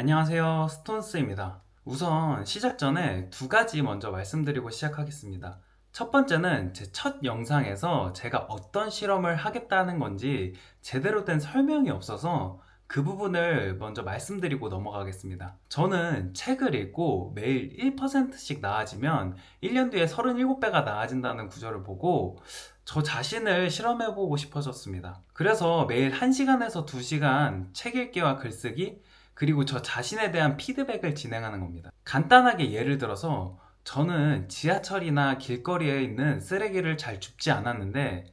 안녕하세요. 스톤스입니다. 우선 시작 전에 두 가지 먼저 말씀드리고 시작하겠습니다. 첫 번째는 제 첫 영상에서 제가 어떤 실험을 하겠다는 건지 제대로 된 설명이 없어서 그 부분을 먼저 말씀드리고 넘어가겠습니다. 저는 책을 읽고 매일 1%씩 나아지면 1년 뒤에 37배가 나아진다는 구절을 보고 저 자신을 실험해보고 싶어졌습니다. 그래서 매일 1시간에서 2시간 책 읽기와 글쓰기, 그리고 저 자신에 대한 피드백을 진행하는 겁니다. 간단하게 예를 들어서 저는 지하철이나 길거리에 있는 쓰레기를 잘 줍지 않았는데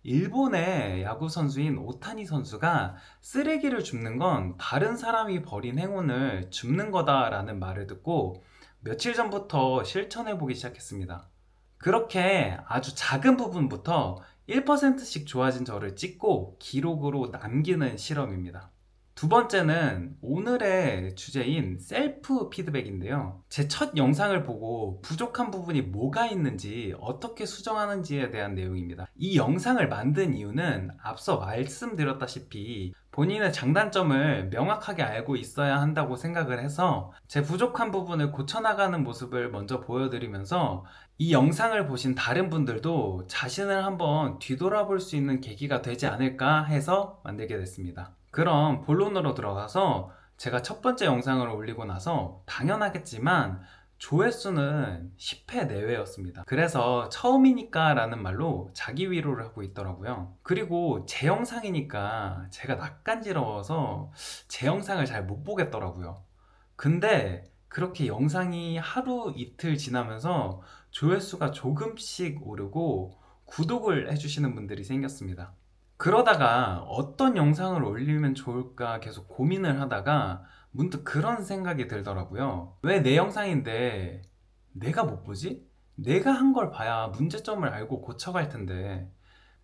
일본의 야구 선수인 오타니 선수가 쓰레기를 줍는 건 다른 사람이 버린 행운을 줍는 거다라는 말을 듣고 며칠 전부터 실천해 보기 시작했습니다. 그렇게 아주 작은 부분부터 1%씩 좋아진 저를 찍고 기록으로 남기는 실험입니다. 두 번째는 오늘의 주제인 셀프 피드백인데요. 제 첫 영상을 보고 부족한 부분이 뭐가 있는지 어떻게 수정하는지에 대한 내용입니다. 이 영상을 만든 이유는 앞서 말씀드렸다시피 본인의 장단점을 명확하게 알고 있어야 한다고 생각을 해서 제 부족한 부분을 고쳐나가는 모습을 먼저 보여드리면서 이 영상을 보신 다른 분들도 자신을 한번 뒤돌아볼 수 있는 계기가 되지 않을까 해서 만들게 됐습니다. 그럼 본론으로 들어가서 제가 첫 번째 영상을 올리고 나서 당연하겠지만 조회수는 10회 내외였습니다. 그래서 처음이니까 라는 말로 자기 위로를 하고 있더라고요. 그리고 제 영상이니까 제가 낯간지러워서 제 영상을 잘 못 보겠더라고요. 근데 그렇게 영상이 하루 이틀 지나면서 조회수가 조금씩 오르고 구독을 해주시는 분들이 생겼습니다. 그러다가 어떤 영상을 올리면 좋을까 계속 고민을 하다가 문득 그런 생각이 들더라고요. 왜 내 영상인데 내가 못 보지? 내가 한 걸 봐야 문제점을 알고 고쳐갈 텐데.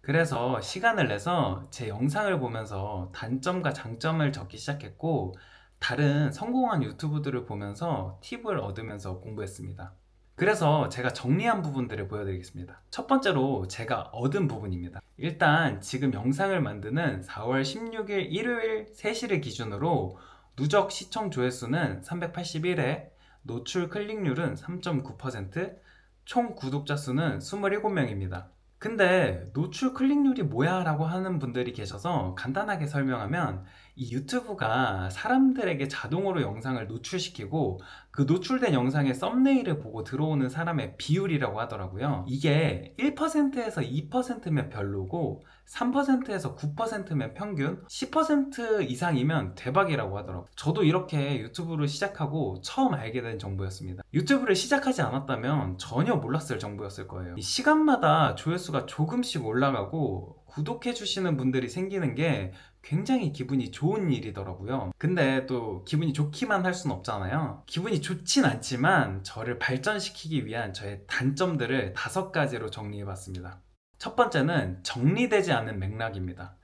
그래서 시간을 내서 제 영상을 보면서 단점과 장점을 적기 시작했고, 다른 성공한 유튜브들을 보면서 팁을 얻으면서 공부했습니다. 그래서 제가 정리한 부분들을 보여드리겠습니다. 첫 번째로 제가 얻은 부분입니다. 일단 지금 영상을 만드는 4월 16일 일요일 3시를 기준으로 누적 시청 조회수는 381회, 노출 클릭률은 3.9%, 총 구독자 수는 27명입니다. 근데 노출 클릭률이 뭐야? 라고 하는 분들이 계셔서 간단하게 설명하면 이 유튜브가 사람들에게 자동으로 영상을 노출시키고 그 노출된 영상의 썸네일을 보고 들어오는 사람의 비율이라고 하더라고요. 이게 1%에서 2%면 별로고 3%에서 9%면 평균, 10% 이상이면 대박이라고 하더라고요. 저도 이렇게 유튜브를 시작하고 처음 알게 된 정보였습니다. 유튜브를 시작하지 않았다면 전혀 몰랐을 정보였을 거예요. 이 시간마다 조회수가 조금씩 올라가고 구독해주시는 분들이 생기는 게 굉장히 기분이 좋은 일이더라고요. 근데 또 기분이 좋기만 할 순 없잖아요. 기분이 좋진 않지만 저를 발전시키기 위한 저의 단점들을 5가지로 정리해봤습니다. 첫 번째는 정리되지 않은 맥락입니다.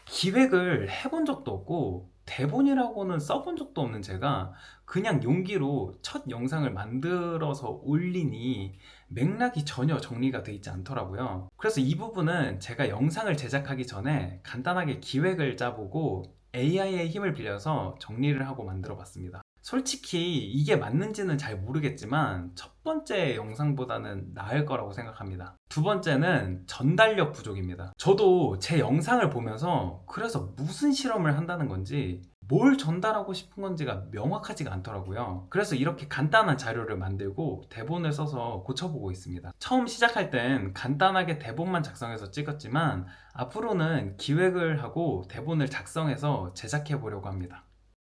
기획을 해본 적도 없고 대본이라고는 써본 적도 없는 제가 그냥 용기로 첫 영상을 만들어서 올리니 맥락이 전혀 정리가 돼 있지 않더라고요. 그래서 이 부분은 제가 영상을 제작하기 전에 간단하게 기획을 짜보고 AI의 힘을 빌려서 정리를 하고 만들어 봤습니다. 솔직히 이게 맞는지는 잘 모르겠지만 첫 번째 영상보다는 나을 거라고 생각합니다. 두 번째는 전달력 부족입니다. 저도 제 영상을 보면서 그래서 무슨 실험을 한다는 건지 뭘 전달하고 싶은 건지가 명확하지가 않더라고요. 그래서 이렇게 간단한 자료를 만들고 대본을 써서 고쳐보고 있습니다. 처음 시작할 땐 간단하게 대본만 작성해서 찍었지만 앞으로는 기획을 하고 대본을 작성해서 제작해 보려고 합니다.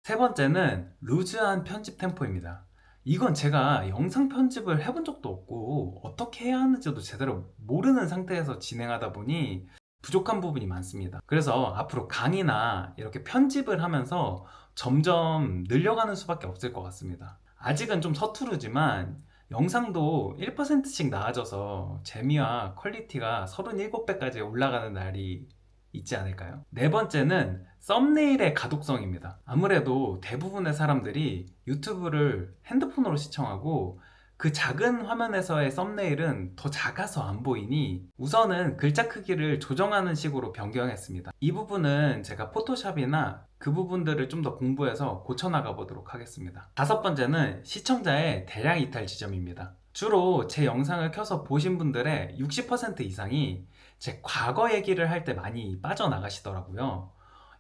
세 번째는 루즈한 편집 템포입니다. 이건 제가 영상 편집을 해본 적도 없고 어떻게 해야 하는지도 제대로 모르는 상태에서 진행하다 보니 부족한 부분이 많습니다. 그래서 앞으로 강의나 이렇게 편집을 하면서 점점 늘려가는 수밖에 없을 것 같습니다. 아직은 좀 서투르지만 영상도 1%씩 나아져서 재미와 퀄리티가 37배까지 올라가는 날이 있지 않을까요? 네 번째는 썸네일의 가독성입니다. 아무래도 대부분의 사람들이 유튜브를 핸드폰으로 시청하고 그 작은 화면에서의 썸네일은 더 작아서 안 보이니 우선은 글자 크기를 조정하는 식으로 변경했습니다. 이 부분은 제가 포토샵이나 그 부분들을 좀 더 공부해서 고쳐나가 보도록 하겠습니다. 다섯 번째는 시청자의 대량 이탈 지점입니다. 주로 제 영상을 켜서 보신 분들의 60% 이상이 제 과거 얘기를 할 때 많이 빠져나가시더라고요.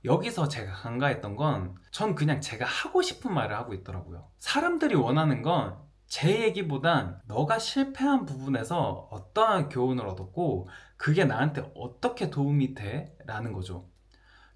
여기서 제가 간과했던 건 전 그냥 제가 하고 싶은 말을 하고 있더라고요. 사람들이 원하는 건 제 얘기보단 너가 실패한 부분에서 어떠한 교훈을 얻었고 그게 나한테 어떻게 도움이 돼? 라는 거죠.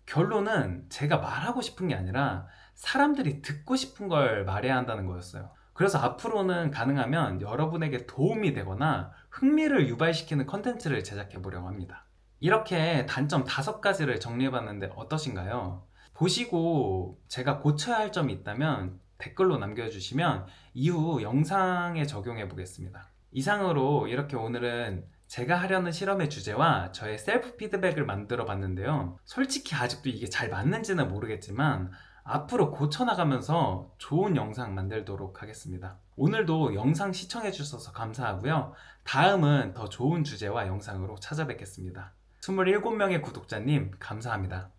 결론은 제가 말하고 싶은 게 아니라 사람들이 듣고 싶은 걸 말해야 한다는 거였어요. 그래서 앞으로는 가능하면 여러분에게 도움이 되거나 흥미를 유발시키는 컨텐츠를 제작해 보려고 합니다. 이렇게 단점 5가지를 정리해봤는데 어떠신가요? 보시고 제가 고쳐야 할 점이 있다면 댓글로 남겨주시면 이후 영상에 적용해 보겠습니다. 이상으로 이렇게 오늘은 제가 하려는 실험의 주제와 저의 셀프 피드백을 만들어 봤는데요. 솔직히 아직도 이게 잘 맞는지는 모르겠지만 앞으로 고쳐나가면서 좋은 영상 만들도록 하겠습니다. 오늘도 영상 시청해 주셔서 감사하고요. 다음은 더 좋은 주제와 영상으로 찾아뵙겠습니다. 27명의 구독자님 감사합니다.